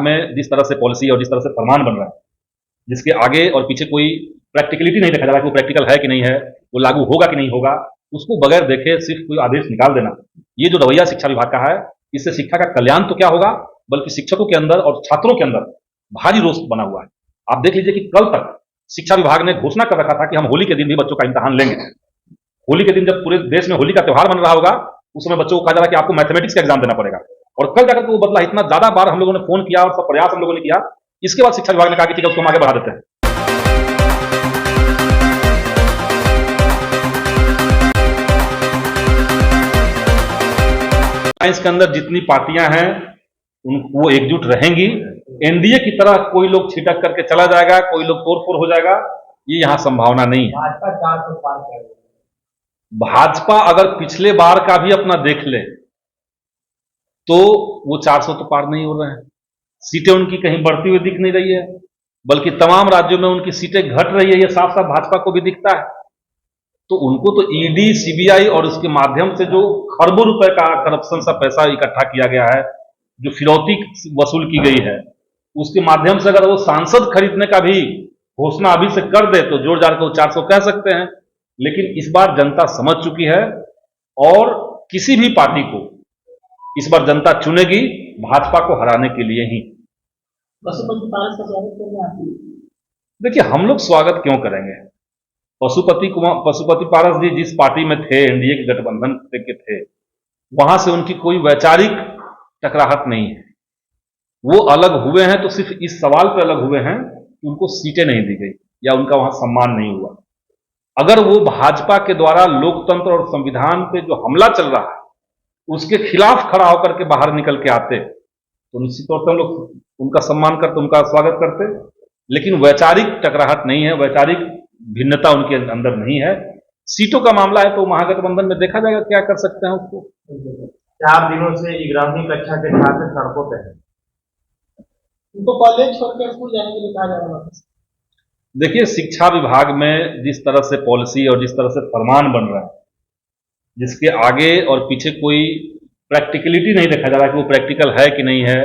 में जिस तरह से पॉलिसी और जिस तरह से फरमान बन रहा है, जिसके आगे और पीछे कोई प्रैक्टिकलिटी नहीं देखा जा रहा है कि वो प्रैक्टिकल है कि नहीं है, वो लागू होगा कि नहीं होगा, उसको बगैर देखे सिर्फ कोई आदेश निकाल देना, ये जो रवैया शिक्षा विभाग का है, इससे शिक्षा का कल्याण तो क्या होगा, बल्कि शिक्षकों के अंदर और छात्रों के अंदर भारी रोष बना हुआ है। आप देख लीजिए कि कल तक शिक्षा विभाग ने घोषणा कर रखा था कि हम होली के दिन भी बच्चों का इम्तिहान लेंगे। होली के दिन जब पूरे देश में होली का त्योहार बन रहा होगा, उस समय बच्चों को कहा जा रहा है कि आपको मैथमेटिक्स का एग्जाम देना पड़ेगा, और कल जाकर के वो बदला। इतना ज्यादा बार हम लोगों ने फोन किया और सब प्रयास हम लोगों ने किया, इसके बाद शिक्षा विभाग ने कहा कि ठीक है, उसको हम आगे बढ़ा देते हैं। साइंस के अंदर जितनी पार्टियां हैं वो एकजुट रहेंगी। एनडीए की तरह कोई लोग छिटक करके चला जाएगा, कोई लोग तोड़फोड़ हो जाएगा, ये यहां संभावना नहीं है। भाजपा अगर पिछले बार का भी अपना देख ले तो वो 400 तो पार नहीं हो रहे हैं। सीटें उनकी कहीं बढ़ती हुई दिख नहीं रही है, बल्कि तमाम राज्यों में उनकी सीटें घट रही है, ये साफ साफ भाजपा को भी दिखता है। तो उनको तो ईडी, सीबीआई और उसके माध्यम से जो खरबों रुपए का करप्शन सा पैसा इकट्ठा किया गया है, जो फिरौती वसूल की गई है, उसके माध्यम से अगर वो सांसद खरीदने का भी घोषणा अभी से कर दे तो जोड़ जाड़ के वो 400 कह सकते हैं। लेकिन इस बार जनता समझ चुकी है और किसी भी पार्टी को इस बार जनता चुनेगी भाजपा को हराने के लिए ही। पशुपति पारस का स्वागत करने आते हैं। देखिए, हम लोग स्वागत क्यों करेंगे? पशुपति पारस जी जिस पार्टी में थे, एनडीए के गठबंधन के थे, वहां से उनकी कोई वैचारिक टकराहट नहीं है। वो अलग हुए हैं तो सिर्फ इस सवाल पर अलग हुए हैं कि उनको सीटें नहीं दी गई या उनका वहां सम्मान नहीं हुआ। अगर वो भाजपा के द्वारा लोकतंत्र और संविधान पे जो हमला चल रहा है उसके खिलाफ खड़ा होकर के बाहर निकल के आते तो निश्चित तौर पर हम लोग उनका सम्मान करते, उनका स्वागत करते। लेकिन वैचारिक टकराहट नहीं है, वैचारिक भिन्नता उनके अंदर नहीं है। सीटों का मामला है तो महागठबंधन में देखा जाएगा क्या कर सकते हैं उसको। 4 दिनों से 11वीं कक्षा के छात्र सड़कों पर हैं। उनको कॉलेज छोड़कर स्कूल जाने के लिए कहा जा रहा है। देखिए, शिक्षा विभाग में जिस तरह से पॉलिसी और जिस तरह से फरमान बन रहा है, जिसके आगे और पीछे कोई प्रैक्टिकलिटी नहीं देखा जा रहा है कि वो प्रैक्टिकल है कि नहीं है,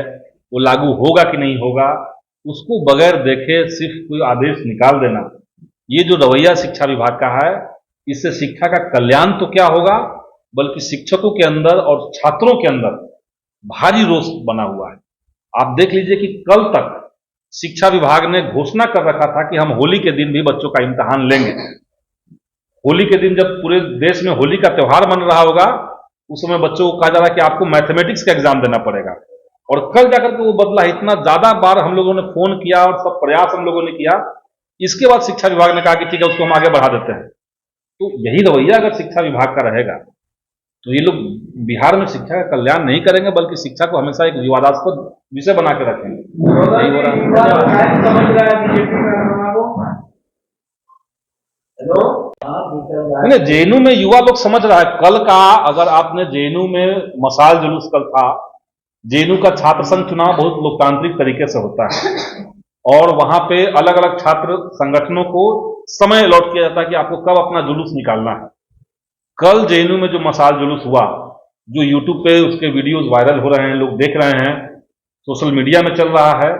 वो लागू होगा कि नहीं होगा, उसको बगैर देखे सिर्फ कोई आदेश निकाल देना, ये जो रवैया शिक्षा विभाग का है, इससे शिक्षा का कल्याण तो क्या होगा, बल्कि शिक्षकों के अंदर और छात्रों के अंदर भारी रोष बना हुआ है। आप देख लीजिए कि कल तक शिक्षा विभाग ने घोषणा कर रखा था कि हम होली के दिन भी बच्चों का इम्तिहान लेंगे। होली के दिन जब पूरे देश में होली का त्योहार बन रहा होगा, उस समय बच्चों को कहा जा रहा है कि आपको मैथमेटिक्स का एग्जाम देना पड़ेगा, और कल जाकर के वो बदला। इतना ज्यादा बार हम लोगों ने फोन किया और सब प्रयास हम लोगों ने किया, इसके बाद शिक्षा विभाग ने कहा कि ठीक है, उसको हम आगे बढ़ा देते हैं। तो यही रवैया अगर शिक्षा विभाग का रहेगा तो ये लोग बिहार में शिक्षा का कल्याण नहीं करेंगे, बल्कि शिक्षा को हमेशा एक विवादास्पद विषय बना के रखेंगे। नहीं हो रहा। जेएनयू में युवा लोग समझ रहा है। कल का अगर आपने जेएनयू में मशाल जुलूस कल था, जेएनयू का छात्र संघ चुनाव बहुत लोकतांत्रिक तरीके से होता है और वहां पे अलग अलग छात्र संगठनों को समय अलॉट किया जाता है कि आपको कब अपना जुलूस निकालना है। कल जेएनयू में जो मशाल जुलूस हुआ, जो यूट्यूब पे उसके वीडियोस वायरल हो रहे हैं, लोग देख रहे हैं, सोशल मीडिया में चल रहा है,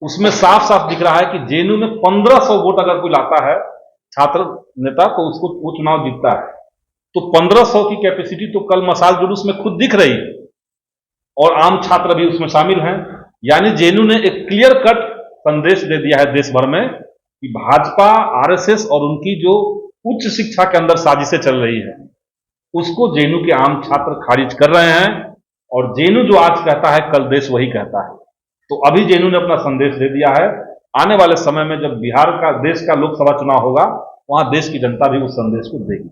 उसमें साफ साफ दिख रहा है कि जेएनयू में 1500 वोट अगर कोई लाता है छात्र नेता तो उसको वो चुनाव जीतता है। तो 1500 की कैपेसिटी तो कल मशाल जुलूस में खुद दिख रही है और आम छात्र भी उसमें शामिल हैं। यानी जेएनयू ने एक क्लियर कट संदेश दे दिया है देश भर में कि भाजपा, आरएसएस और उनकी जो उच्च शिक्षा के अंदर साजिशें चल रही है उसको जेएनयू के आम छात्र खारिज कर रहे हैं। और जेएनयू जो आज कहता है कल देश वही कहता है। तो अभी जेएनयू ने अपना संदेश दे दिया है। आने वाले समय में जब बिहार का, देश का लोकसभा चुनाव होगा, वहां देश की जनता भी उस संदेश को देगी।